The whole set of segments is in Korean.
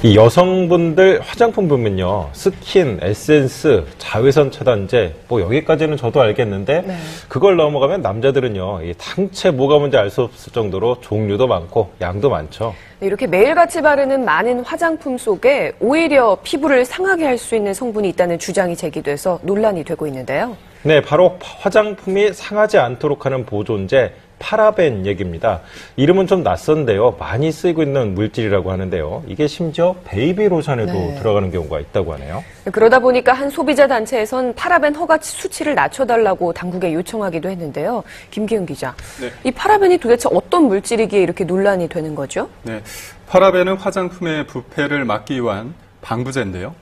이 여성분들 화장품 보면요. 스킨, 에센스, 자외선 차단제, 뭐 여기까지는 저도 알겠는데 네. 그걸 넘어가면 남자들은요. 이 당체 뭐가 뭔지 알 수 없을 정도로 종류도 많고 양도 많죠. 이렇게 매일같이 바르는 많은 화장품 속에 오히려 피부를 상하게 할 수 있는 성분이 있다는 주장이 제기돼서 논란이 되고 있는데요. 네, 바로 화장품이 상하지 않도록 하는 보존제 파라벤 얘기입니다. 이름은 좀 낯선데요. 많이 쓰이고 있는 물질이라고 하는데요. 이게 심지어 베이비 로션에도 들어가는 경우가 있다고 하네요. 그러다 보니까 한 소비자 단체에선 파라벤 허가 수치를 낮춰달라고 당국에 요청하기도 했는데요. 김기훈 기자, 네. 이 파라벤이 도대체 어떤 물질이기에 이렇게 논란이 되는 거죠? 네, 파라벤은 화장품의 부패를 막기 위한 방부제인데요.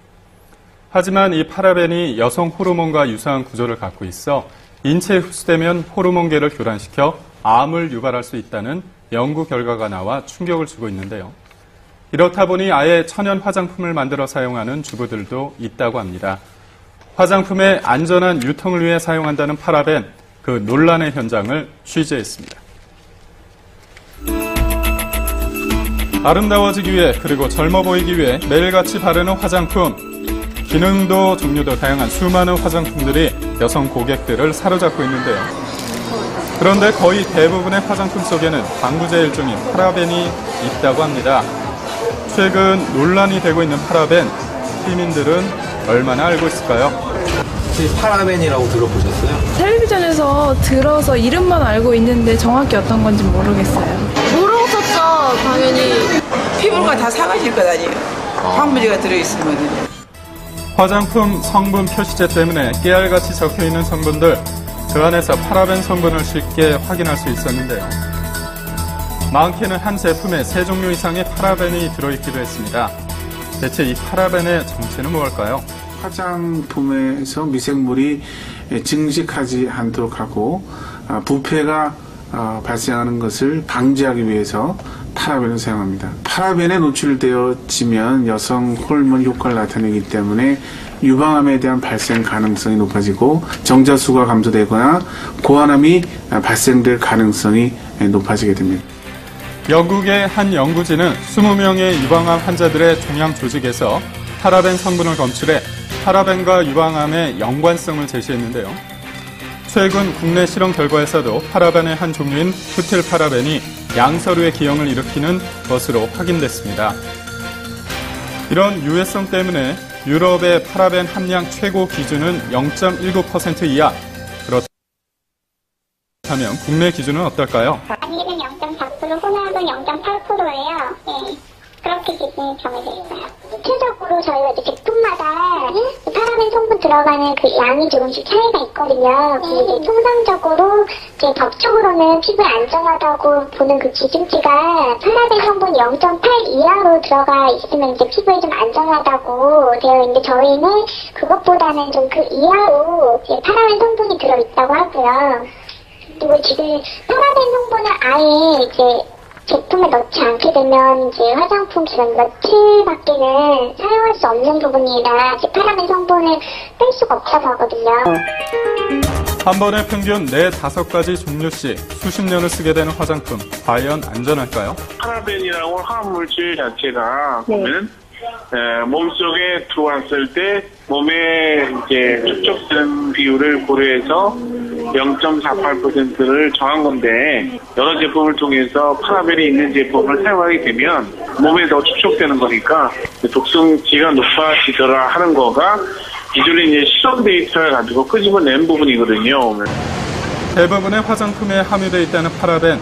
하지만 이 파라벤이 여성 호르몬과 유사한 구조를 갖고 있어 인체에 흡수되면 호르몬계를 교란시켜 암을 유발할 수 있다는 연구 결과가 나와 충격을 주고 있는데요. 이렇다 보니 아예 천연 화장품을 만들어 사용하는 주부들도 있다고 합니다. 화장품의 안전한 유통을 위해 사용한다는 파라벤, 그 논란의 현장을 취재했습니다. 아름다워지기 위해 그리고 젊어 보이기 위해 매일같이 바르는 화장품. 기능도 종류도 다양한 수많은 화장품들이 여성 고객들을 사로잡고 있는데요. 그런데 거의 대부분의 화장품 속에는 방부제 일종인 파라벤이 있다고 합니다. 최근 논란이 되고 있는 파라벤, 시민들은 얼마나 알고 있을까요? 혹시 파라벤이라고 들어보셨어요? 텔레비전에서 들어서 이름만 알고 있는데 정확히 어떤 건지 모르겠어요. 모르겠었죠, 당연히. 피부가 다 사가질 것 아니에요. 방부제가 들어있으면. 화장품 성분 표시제 때문에 깨알같이 적혀있는 성분들, 그 안에서 파라벤 성분을 쉽게 확인할 수 있었는데요. 많게는 한 제품에 3종류 이상의 파라벤이 들어있기도 했습니다. 대체 이 파라벤의 정체는 무엇일까요? 화장품에서 미생물이 증식하지 않도록 하고 부패가 발생하는 것을 방지하기 위해서 파라벤을 사용합니다. 파라벤에 노출되어지면 여성 호르몬 효과를 나타내기 때문에 유방암에 대한 발생 가능성이 높아지고 정자수가 감소되거나 고환암이 발생될 가능성이 높아지게 됩니다. 영국의 한 연구진은 20명의 유방암 환자들의 종양 조직에서 파라벤 성분을 검출해 파라벤과 유방암의 연관성을 제시했는데요. 최근 국내 실험 결과에서도 파라벤의 한 종류인 후틸파라벤이 양서류의 기형을 일으키는 것으로 확인됐습니다. 이런 유해성 때문에 유럽의 파라벤 함량 최고 기준은 0.19% 이하. 그렇다면 국내 기준은 어떨까요? 아니면 0.4%, 혼합은 0.8%예요. 네. 그렇게 기준이 정해져 있어요. 구체적으로 저희가 이제 제품마다 파라벤 성분 들어가는 그 양이 조금씩 차이가 있거든요. 근데 통상적으로 이제 법적으로는 피부에 안전하다고 보는 그 기준치가 파라벤 성분 0.8 이하로 들어가 있으면 이제 피부에 좀 안전하다고 되어 있는데 저희는 그것보다는 좀 그 이하로 이제 파라벤 성분이 들어있다고 하고요. 그리고 지금 파라벤 성분을 아예 이제 제품에 넣지 않게 되면 이제 화장품 기간 며칠밖에는 사용할 수 없는 부분이라 이제 파라벤 성분을 뺄 수가 없다고 하거든요. 한 번에 평균 4-5가지 종류씩 수십 년을 쓰게 되는 화장품, 과연 안전할까요? 파라벤이라고 화합물질 자체가 보면 몸속에 들어왔을 때 몸에 이제 축적되는 비율을 고려해서 0.48%를 정한 건데 여러 제품을 통해서 파라벤이 있는 제품을 사용하게 되면 몸에 더 축적되는 거니까 독성지가 높아지더라 하는 거가 기존의 이제 실험 데이터를 가지고 끄집어낸 부분이거든요. 대부분의 화장품에 함유되어 있다는 파라벤.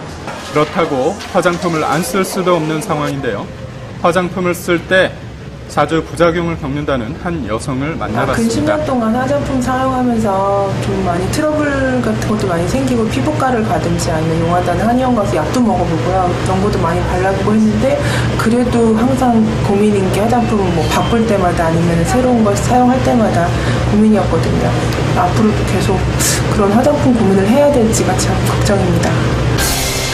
그렇다고 화장품을 안 쓸 수도 없는 상황인데요. 화장품을 쓸 때 자주 부작용을 겪는다는 한 여성을 만나봤습니다. 근 10년 동안 화장품 사용하면서 좀 많이 트러블 같은 것도 많이 생기고 피부과를 가든지 아니면 용하다는 한의원 가서 약도 먹어보고요. 연고도 많이 발라보고 했는데 그래도 항상 고민인 게 화장품 뭐 바꿀 때마다 아니면 새로운 걸 사용할 때마다 고민이었거든요. 앞으로도 계속 그런 화장품 고민을 해야 될지가 참 걱정입니다.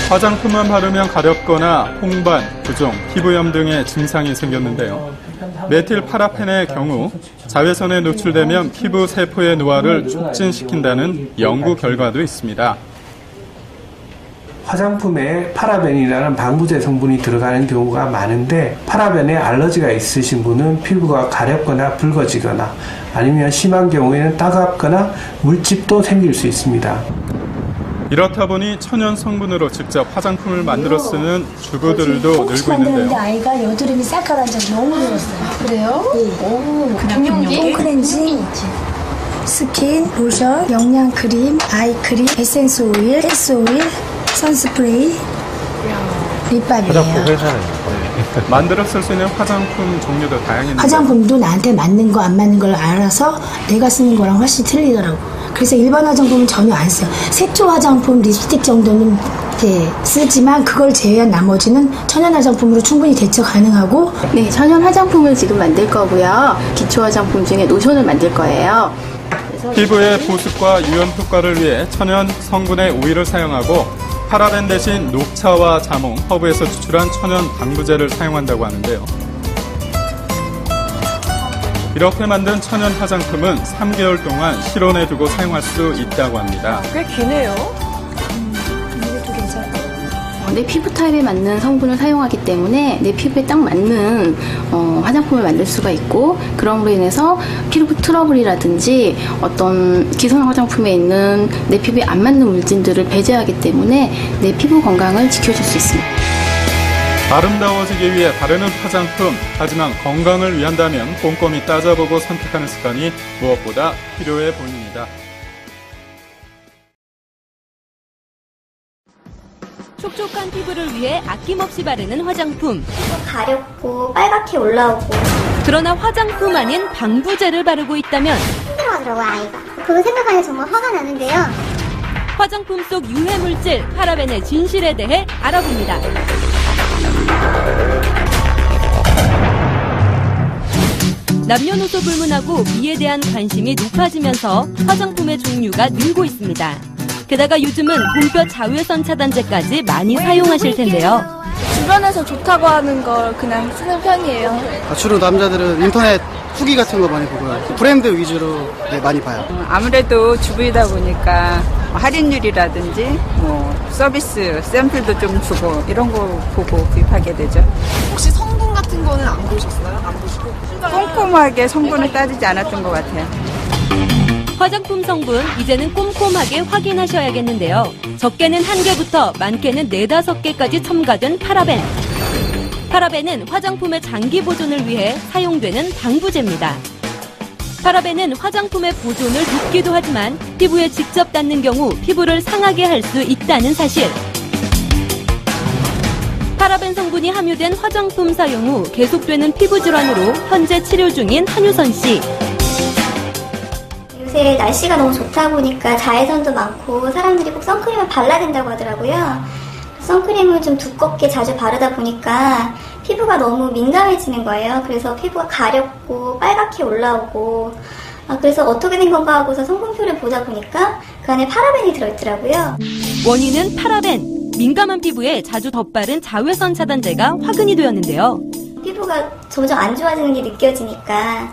화장품만 바르면 가렵거나 홍반, 부종, 피부염 등의 증상이 생겼는데요. 메틸 파라펜의 경우 자외선에 노출되면 피부 세포의 노화를 촉진시킨다는 연구 결과도 있습니다. 화장품에 파라벤이라는 방부제 성분이 들어가는 경우가 많은데 파라벤에 알러지가 있으신 분은 피부가 가렵거나 붉어지거나 아니면 심한 경우에는 따갑거나 물집도 생길 수 있습니다. 이렇다 보니 천연 성분으로 직접 화장품을 만들어 쓰는 주부들도 늘고 있는데요. 아이가 여드름이 쌀까란 적이 너무 늘었어요. 그래요? 네. 오, 그냥 폼크렌징, 스킨, 로션, 영양 크림, 아이 크림, 에센스 오일, 헬스 오일, 선스프레이, 립밤이에요. 화장품 회사는 만들어 쓸 수 있는 화장품 종류도 다양했는데 화장품도 나한테 맞는 거 안 맞는 걸 알아서 내가 쓰는 거랑 훨씬 틀리더라고. 그래서 일반 화장품은 전혀 안 써요. 색조 화장품, 립스틱 정도는 쓰지만 그걸 제외한 나머지는 천연 화장품으로 충분히 대처 가능하고. 네, 천연 화장품을 지금 만들 거고요. 기초 화장품 중에 로션을 만들 거예요. 피부의 보습과 유연 효과를 위해 천연 성분의 오일을 사용하고 파라벤 대신 녹차와 자몽, 허브에서 추출한 천연 방부제를 사용한다고 하는데요. 이렇게 만든 천연 화장품은 3개월 동안 실온에 두고 사용할 수 있다고 합니다. 꽤 기네요. 이것도 괜찮고. 내 피부 타입에 맞는 성분을 사용하기 때문에 내 피부에 딱 맞는 화장품을 만들 수가 있고, 그럼으로 인해서 피부 트러블이라든지 어떤 기성 화장품에 있는 내 피부에 안 맞는 물질들을 배제하기 때문에 내 피부 건강을 지켜줄 수 있습니다. 아름다워지기 위해 바르는 화장품, 하지만 건강을 위한다면 꼼꼼히 따져보고 선택하는 습관이 무엇보다 필요해 보입니다. 촉촉한 피부를 위해 아낌없이 바르는 화장품. 가렵고 빨갛게 올라오고. 그러나 화장품 아닌 방부제를 바르고 있다면 힘들어하더라고요, 아이가. 그거 생각하니 정말 화가 나는데요. 화장품 속 유해물질 파라벤의 진실에 대해 알아봅니다. 남녀노소 불문하고 미에 대한 관심이 높아지면서 화장품의 종류가 늘고 있습니다. 게다가 요즘은 봄볕 자외선 차단제까지 많이 사용하실 텐데요. 주변에서 좋다고 하는 걸 그냥 쓰는 편이에요. 주로 남자들은 인터넷 후기 같은 거 많이 보고요. 브랜드 위주로 많이 봐요. 아무래도 주부이다 보니까 할인율이라든지 서비스 샘플도 좀 주고 이런 거 보고 구입하게 되죠. 혹시 성분 같은 거는 안 보셨어요? 안 보시고? 꼼꼼하게 성분을 따지지 않았던 것 같아요. 화장품 성분 이제는 꼼꼼하게 확인하셔야겠는데요. 적게는 1개부터 많게는 4-5개까지 첨가된 파라벤. 파라벤은 화장품의 장기 보존을 위해 사용되는 방부제입니다. 파라벤은 화장품의 보존을 돕기도 하지만 피부에 직접 닿는 경우 피부를 상하게 할 수 있다는 사실. 파라벤 성분이 함유된 화장품 사용 후 계속되는 피부 질환으로 현재 치료 중인 한유선 씨. 요새 날씨가 너무 좋다 보니까 자외선도 많고 사람들이 꼭 선크림을 발라야 된다고 하더라고요. 선크림을 좀 두껍게 자주 바르다 보니까 피부가 너무 민감해지는 거예요. 그래서 피부가 가렵고 빨갛게 올라오고 그래서 어떻게 된 건가 하고서 성분표를 보다 보니까 그 안에 파라벤이 들어있더라고요. 원인은 파라벤. 민감한 피부에 자주 덧바른 자외선 차단제가 화근이 되었는데요. 피부가 점점 안 좋아지는 게 느껴지니까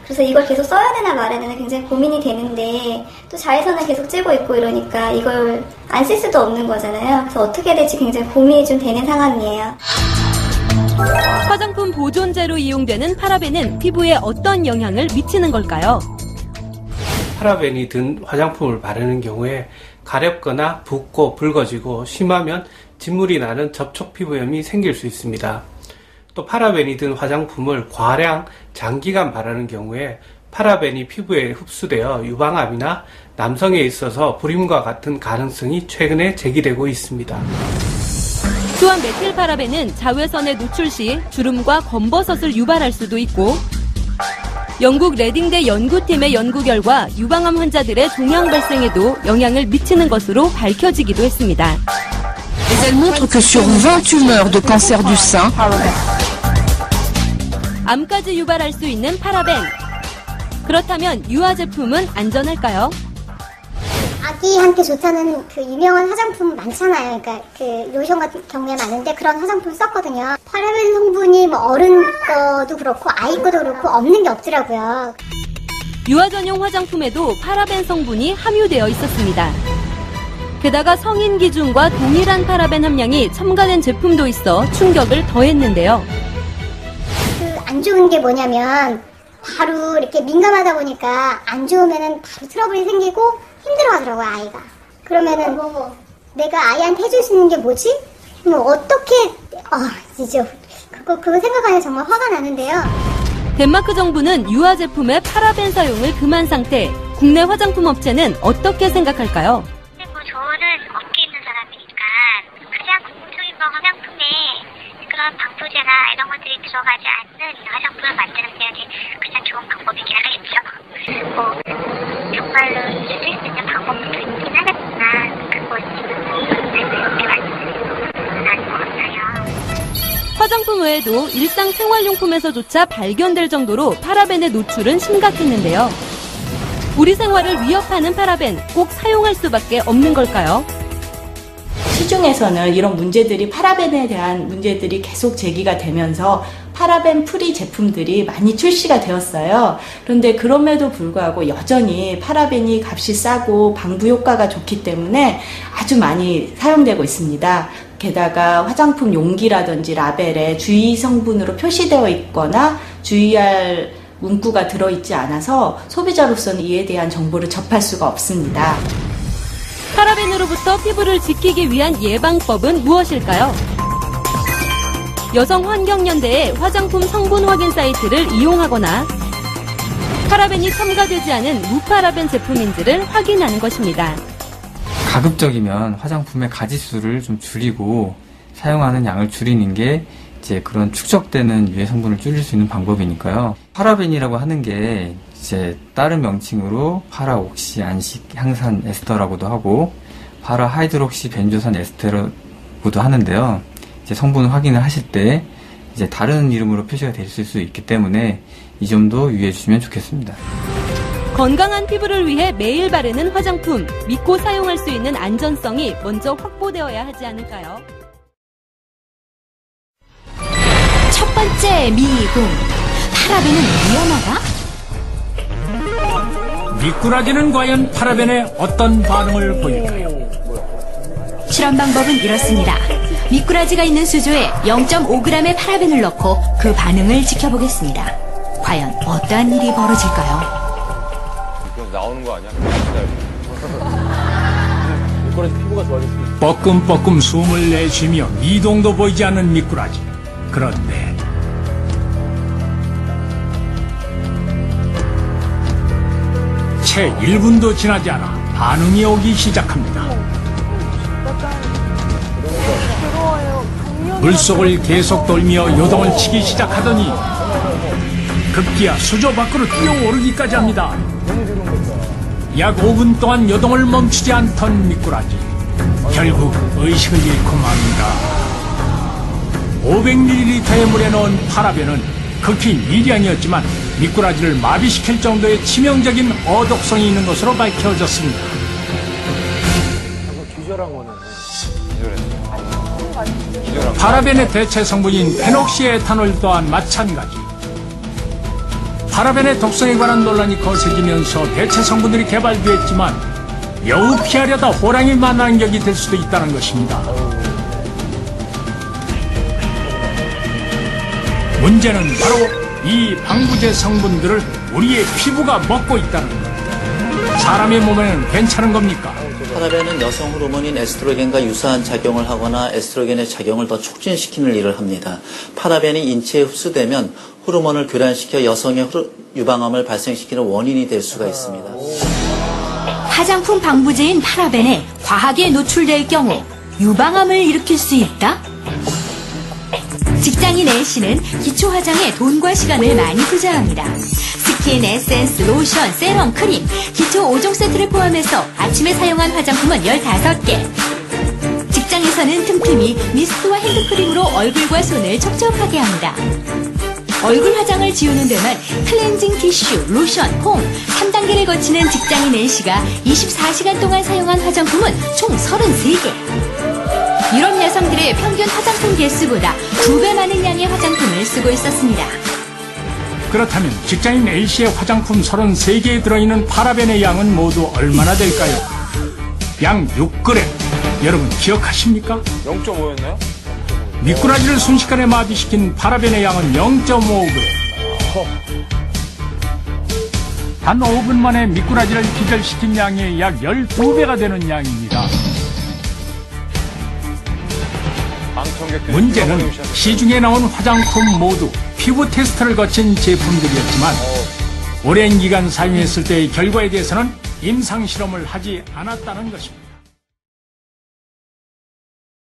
그래서 이걸 계속 써야 되나 말아야 되나 굉장히 고민이 되는데 또 자외선을 계속 쬐고 있고 이러니까 이걸 안 쓸 수도 없는 거잖아요. 그래서 어떻게 해야 될지 굉장히 고민이 좀 되는 상황이에요. 화장품 보존제로 이용되는 파라벤은 피부에 어떤 영향을 미치는 걸까요? 파라벤이 든 화장품을 바르는 경우에 가렵거나 붓고 붉어지고 심하면 진물이 나는 접촉 피부염이 생길 수 있습니다. 또 파라벤이 든 화장품을 과량 장기간 바르는 경우에 파라벤이 피부에 흡수되어 유방암이나 남성에 있어서 불임과 같은 가능성이 최근에 제기되고 있습니다. 또한 메틸파라벤은 자외선에 노출 시 주름과 검버섯을 유발할 수도 있고 영국 레딩대 연구팀의 연구 결과 유방암 환자들의 종양 발생에도 영향을 미치는 것으로 밝혀지기도 했습니다. Elle montre que sur 20 tumeurs de cancer du sein, 암까지 유발할 수 있는 파라벤. 그렇다면 유아 제품은 안전할까요? 아기한테 좋다는 그 유명한 화장품 많잖아요. 그러니까 그 로션 같은 경우에 많은데 그런 화장품 썼거든요. 파라벤 성분이 어른 거도 그렇고 아이 거도 그렇고 없는 게 없더라고요. 유아 전용 화장품에도 파라벤 성분이 함유되어 있었습니다. 게다가 성인 기준과 동일한 파라벤 함량이 첨가된 제품도 있어 충격을 더했는데요. 안 좋은 게 뭐냐면 바로 이렇게 민감하다 보니까 안 좋으면은 바로 트러블이 생기고 힘들어하더라고요, 아이가. 그러면은 내가 아이한테 해줄 수 있는 게 뭐지? 뭐 어떻게 진짜 그거 생각하면 정말 화가 나는데요. 덴마크 정부는 유아 제품의 파라벤 사용을 금한 상태. 국내 화장품 업체는 어떻게 생각할까요? 저는 업계에 있는 사람이니까 가장 공통인 화장품에 그런 방부제나 이런 것들이 들어가지 않는 화장품을 만드는 게 가장 좋은 방법이긴 하겠죠. 정말로 줄일 수 있는 방법도 있긴 하겠지만 그것은 그렇게 말씀드리는 것 같아요. 화장품 외에도 일상생활용품에서조차 발견될 정도로 파라벤의 노출은 심각했는데요. 우리 생활을 위협하는 파라벤 꼭 사용할 수밖에 없는 걸까요? 시중에서는 이런 문제들이 파라벤에 대한 문제들이 계속 제기가 되면서 파라벤 프리 제품들이 많이 출시가 되었어요. 그런데 그럼에도 불구하고 여전히 파라벤이 값이 싸고 방부 효과가 좋기 때문에 아주 많이 사용되고 있습니다. 게다가 화장품 용기라든지 라벨에 주의 성분으로 표시되어 있거나 주의할 문구가 들어있지 않아서 소비자로서는 이에 대한 정보를 접할 수가 없습니다. 파라벤으로부터 피부를 지키기 위한 예방법은 무엇일까요? 여성환경연대의 화장품 성분 확인 사이트를 이용하거나 파라벤이 첨가되지 않은 무파라벤 제품인지를 확인하는 것입니다. 가급적이면 화장품의 가지수를 좀 줄이고 사용하는 양을 줄이는 게 이제 그런 축적되는 유해 성분을 줄일 수 있는 방법이니까요. 파라벤이라고 하는 게 이제 다른 명칭으로 파라옥시 안식 향산 에스터라고도 하고 파라 하이드록시 벤조산 에스테라고도 하는데요. 이제 성분을 확인을 하실 때 이제 다른 이름으로 표시가 될 수 있기 때문에 이 점도 유의해 주시면 좋겠습니다. 건강한 피부를 위해 매일 바르는 화장품, 믿고 사용할 수 있는 안전성이 먼저 확보되어야 하지 않을까요? 첫 번째 미궁. 파라벤은 위험하다? 미꾸라지는 과연 파라벤에 어떤 반응을 보일까요? 실험 방법은 이렇습니다. 미꾸라지가 있는 수조에 0.5g의 파라벤을 넣고 그 반응을 지켜보겠습니다. 과연 어떠한 일이 벌어질까요? 나오는 거 아니야? 미꾸라지 피부가 좋아질 수 있어. 뻐끔뻐끔 숨을 내쉬며 미동도 보이지 않는 미꾸라지. 그런데 채 1분도 지나지 않아 반응이 오기 시작합니다. 물속을 계속 돌며 요동을 치기 시작하더니 급기야 수조 밖으로 뛰어오르기까지 합니다. 약 5분 동안 요동을 멈추지 않던 미꾸라지. 결국 의식을 잃고 맙니다. 500ml의 물에 넣은 파라벤은 극히 미량이었지만 미꾸라지를 마비시킬 정도의 치명적인 어독성이 있는 것으로 밝혀졌습니다. 파라벤의 대체 성분인 페녹시에탄올 또한 마찬가지. 파라벤의 독성에 관한 논란이 거세지면서 대체 성분들이 개발되었지만 매우 피하려다 호랑이 만난 격이 될 수도 있다는 것입니다. 문제는 바로 이 방부제 성분들을 우리의 피부가 먹고 있다는 것. 사람의 몸에는 괜찮은 겁니까? 파라벤은 여성 호르몬인 에스트로겐과 유사한 작용을 하거나 에스트로겐의 작용을 더 촉진시키는 일을 합니다. 파라벤이 인체에 흡수되면 호르몬을 교란시켜 여성의 유방암을 발생시키는 원인이 될 수가 있습니다. 화장품 방부제인 파라벤에 과하게 노출될 경우 유방암을 일으킬 수 있다? 직장인 A씨는 기초 화장에 돈과 시간을 많이 투자합니다. 스킨, 에센스, 로션, 세럼, 크림, 기초 5종 세트를 포함해서 아침에 사용한 화장품은 15개. 직장에서는 틈틈이 미스트와 핸드크림으로 얼굴과 손을 촉촉하게 합니다. 얼굴 화장을 지우는 데만 클렌징 티슈, 로션, 폼 3단계를 거치는 직장인 N씨가 24시간 동안 사용한 화장품은 총 33개. 유럽 여성들의 평균 화장품 개수보다 2배 많은 양의 화장품을 쓰고 있었습니다. 그렇다면 직장인 A씨의 화장품 33개에 들어있는 파라벤의 양은 모두 얼마나 될까요? 양 6g. 여러분 기억하십니까? 0.5였나요? 미꾸라지를 순식간에 마비시킨 파라벤의 양은 0.5g. 단 5분 만에 미꾸라지를 기절시킨 양의 약 12배가 되는 양입니다. 문제는 시중에 나온 화장품 모두 피부 테스트를 거친 제품들이었지만 오랜 기간 사용했을 때의 결과에 대해서는 임상실험을 하지 않았다는 것입니다.